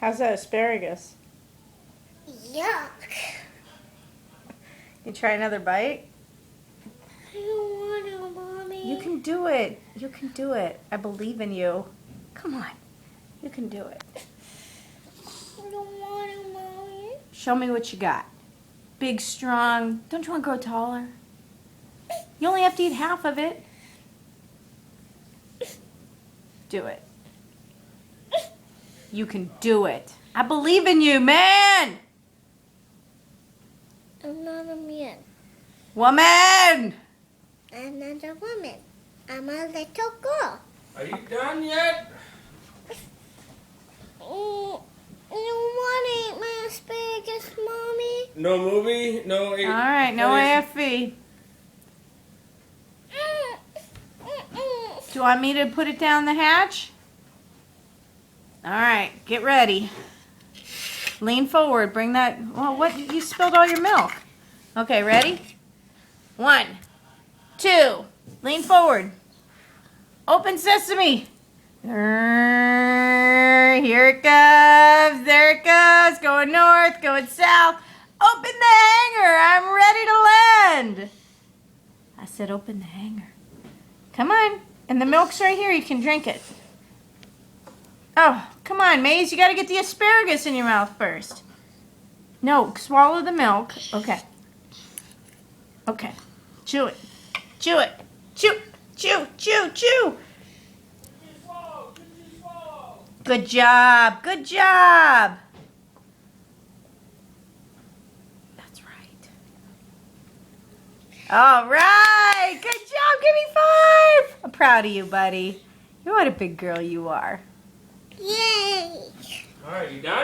How's that asparagus? Yuck. You try another bite? I don't want to, Mommy. You can do it. You can do it. I believe in you. Come on. You can do it. I don't want to, Mommy. Show me what you got. Big, strong. Don't you want to grow taller? You only have to eat half of it. Do it. You can do it. I believe in you, man! I'm not a man. Woman! I'm not a woman. I'm a little girl. Are you done yet? I don't want to eat my asparagus, Mommy. No movie? No. All right, no AFV. Do you want me to put it down the hatch? All right, get ready. Lean forward. Bring that. Well, what? You spilled all your milk. Okay, ready? 1, 2. Lean forward. Open sesame. Here it comes. There it goes. Going north, going south. Open the hanger. I'm ready to land. I said open the hanger. Come on. And the milk's right here. You can drink it. Oh, come on, Maze. You got to get the asparagus in your mouth first. No, swallow the milk. Okay. Okay. Chew it. Chew it. Chew. Chew. Chew. Chew. Good job. Good job. That's right. All right. Good job. Give me 5. I'm proud of you, buddy. What a big girl you are. Yay! All right, you done?